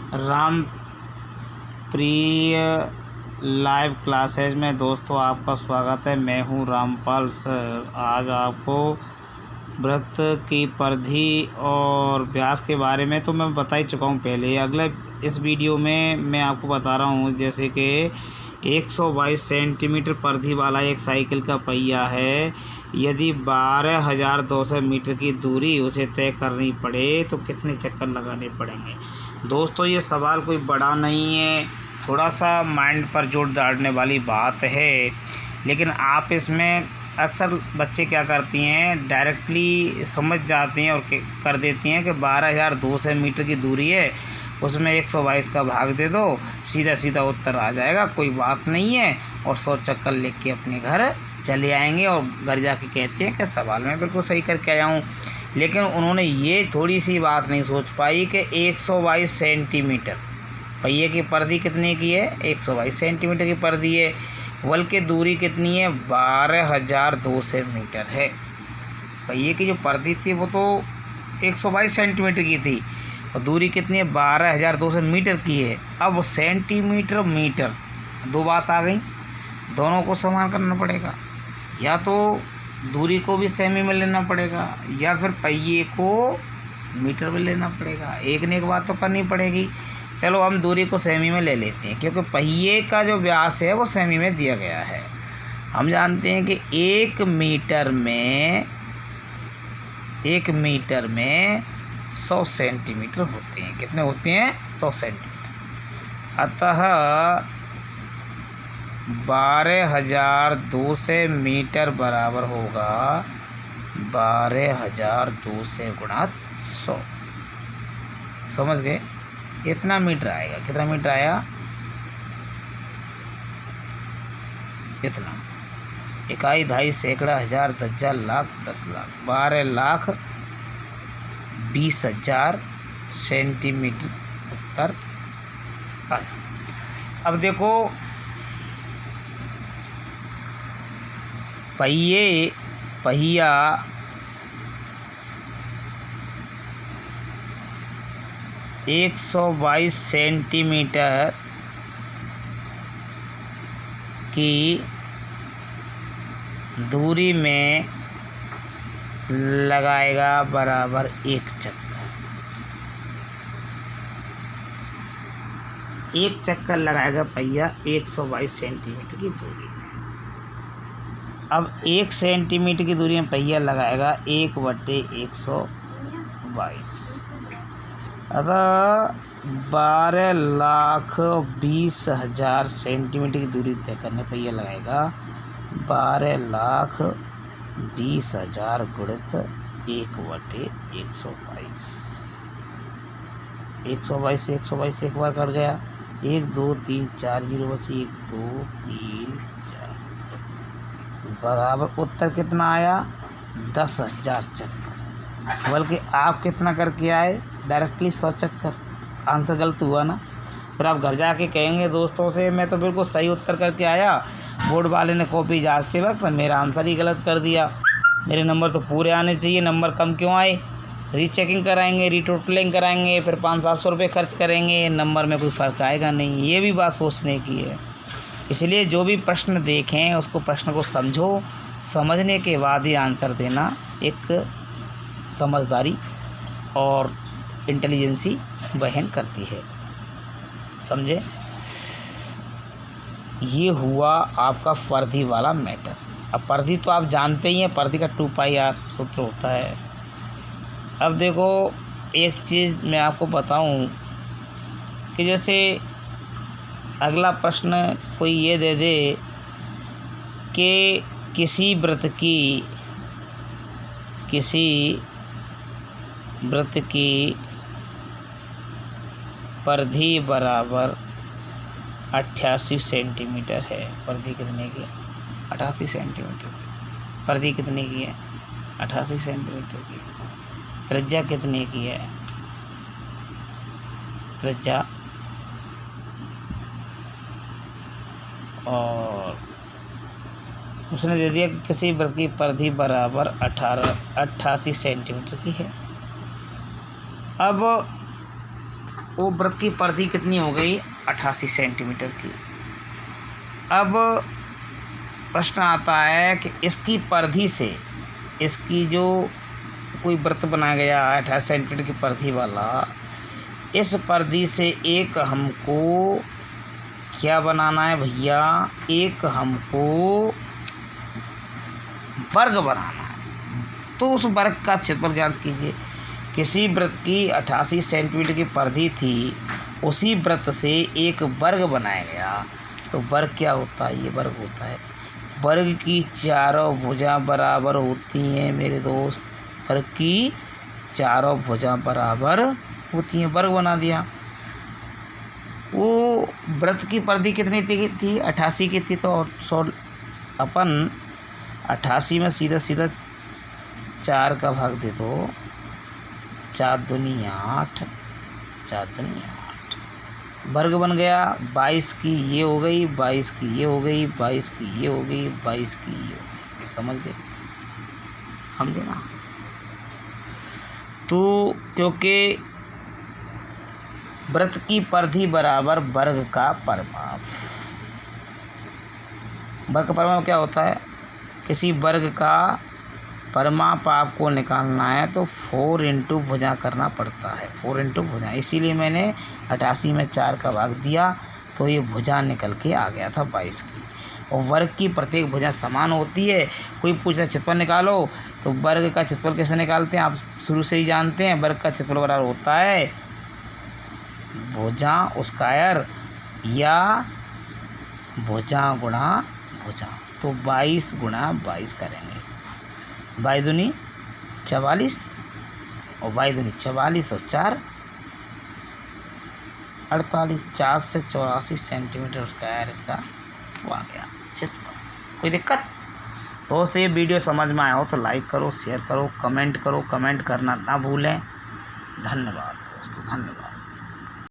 राम प्रिय live classes में दोस्तों आपका स्वागत है। मैं हूं रामपाल सर। आज आपको वृत्त की परिधि और व्यास के बारे में तो मैं बता ही चुका हूं पहले। अगले इस वीडियो में मैं आपको बता रहा हूं जैसे कि 122 सेंटीमीटर परिधि वाला एक साइकिल का पहिया है। यदि 12,200 मीटर की दूरी उसे तय करनी पड़े तो कितने चक्कर लगाने पड़ेंगे। दोस्तों ये सवाल कोई बड़ा नहीं है, थोड़ा सा माइंड पर जोर डालने वाली बात है, लेकिन आप इसमें अक्सर बच्चे क्या करती हैं, डायरेक्टली समझ जाती हैं और कर देती हैं कि 12,200 मीटर की दूरी है, उसमें 122 का भाग दे दो, सीधा सीधा उत्तर आ जाएगा, कोई बात नहीं है, और 100 चक्कर लेके के अपने घर चले आएंगे और घर जाके कहते हैं कि सवाल मैं बिल्कुल सही करके आया हूँ। लेकिन उन्होंने ये थोड़ी सी बात नहीं सोच पाई कि 122 सेंटीमीटर पहिए की परिधि कितने की है, 122 सेंटीमीटर की परिधि है, वल की दूरी कितनी है, 12,200 मीटर है। पहिए की जो परिधि थी वो तो 122 सेंटीमीटर की थी और दूरी कितनी है, 12,200 मीटर की है। अब सेंटीमीटर मीटर दो बात आ गई, दोनों को समान करना पड़ेगा, या तो दूरी को भी सेमी में लेना पड़ेगा या फिर पहिए को मीटर में लेना पड़ेगा। एक ने एक बात तो करनी पड़ेगी। चलो हम दूरी को सेमी में ले लेते हैं, क्योंकि पहिए का जो व्यास है वो सेमी में दिया गया है। हम जानते हैं कि 1 मीटर में 100 सेंटीमीटर होते हैं। कितने होते हैं, 100 सेंटीमीटर। अतः 12,200 मीटर बराबर होगा 12,200 गुणा 100। समझ गए, इतना मीटर आएगा। कितना मीटर आया, इतना। इकाई, दहाई, सैकड़ा, हजार, दज्जा, लाख, 10 लाख, 12,20,000 सेंटीमीटर उत्तर आया। अब देखो पहिया 122 सेंटीमीटर की दूरी में लगाएगा बराबर 1 चक्कर। 1 चक्कर लगाएगा पहिया 122 सेंटीमीटर की दूरी में। अब 1 सेंटीमीटर की दूरी में पहिया लगाएगा 1/122। अतः 12,20,000 सेंटीमीटर की दूरी तय करने पहिया लगाएगा 12,20,000 गुणित 1/122। 122 से 122 एक बार कट गया, 1 2 3 4 जीरो बची, 1 2 3 4 बराबर उत्तर कितना आया, 10,000 चक्कर। बल्कि आप कितना करके आए, डायरेक्टली 100 चक्कर। आंसर गलत हुआ ना। फिर आप घर जाके कहेंगे दोस्तों से मैं तो बिल्कुल सही उत्तर करके आया, बोर्ड वाले ने कॉपी जांचते वक्त मेरा आंसर ही गलत कर दिया, मेरे नंबर तो पूरे आने चाहिए, नंबर कम क्यों आए। रीचेकिंग कराएंगे, रीटोटलिंग कराएंगे, फिर 500-700 रुपये खर्च करेंगे, नंबर में कोई फ़र्क आएगा नहीं। ये भी बात सोचने की है। इसलिए जो भी प्रश्न देखें उसको प्रश्न को समझो, समझने के बाद ही आंसर देना एक समझदारी और इंटेलिजेंसी बहन करती है। समझे, ये हुआ आपका परिधि वाला मैटर। अब परिधि तो आप जानते ही हैं, परिधि का 2πr सूत्र होता है। अब देखो एक चीज़ मैं आपको बताऊं कि जैसे अगला प्रश्न कोई ये दे दे कि किसी वृत्त की परिधि बराबर 88 सेंटीमीटर है। परिधि कितने की, 88 सेंटीमीटर। परिधि कितने की है, 88 सेंटीमीटर की। त्रिज्या कितने की है, त्रिज्या, और उसने दे दिया कि किसी वृत्त की परिधि बराबर 88 सेंटीमीटर की है। अब वो वृत्त की परिधि कितनी हो गई? 88 सेंटीमीटर की। अब प्रश्न आता है कि इसकी परिधि से, इसकी जो कोई वृत्त बनाया गया 88 सेंटीमीटर की परिधि वाला, इस परिधि से एक हमको क्या बनाना है भैया? एक हमको वर्ग बनाना है। तो उस वर्ग का क्षेत्रफल ज्ञात कीजिए। किसी वृत्त की 88 सेंटीमीटर की परिधि थी, उसी वृत्त से एक वर्ग बनाया गया। तो वर्ग क्या होता है? ये वर्ग होता है, वर्ग की चारों भुजा बराबर होती हैं मेरे दोस्त, वर्ग की चारों भुजा बराबर होती हैं। वर्ग बना दिया। वो वृत्त की परिधि कितनी थी? 88 की थी। तो 100 अपन 88 में सीधा सीधा 4 का भाग दे दो, 4 दूनी 8, 4 दूनी 8, वर्ग बन गया। 22 की ये हो गई, 22 की ये हो गई, 22 की ये हो गई, 22 की ये हो गई। समझ गए? समझे ना? तो क्योंकि वृत्त की परिधि बराबर वर्ग का परिमाप। वर्ग का परिमाप क्या होता है? किसी वर्ग का परिमाप आपको निकालना है तो 4 इंटू भुजा करना पड़ता है, 4 इंटू भुजा। इसीलिए मैंने 88 में 4 का भाग दिया, तो ये भुजा निकल के आ गया था 22 की। और वर्ग की प्रत्येक भुजा समान होती है। कोई पूछा क्षेत्रफल निकालो, तो वर्ग का क्षेत्रफल कैसे निकालते हैं? आप शुरू से ही जानते हैं। वर्ग का क्षेत्रफल बराबर होता है भुजा स्क्वायर या भुजा गुणा भुजा। तो 22 गुणा 22 करेंगे, 22 दूनी 44 और 22 दूनी 44 और 4 48, 4 से 84 सेंटीमीटर स्क्वायर इसका वो आ गया क्षेत्रफल। कोई दिक्कत? दोस्त ये वीडियो समझ में आया हो तो लाइक करो, शेयर करो, कमेंट करो, कमेंट करना ना भूलें। धन्यवाद दोस्तों, धन्यवाद।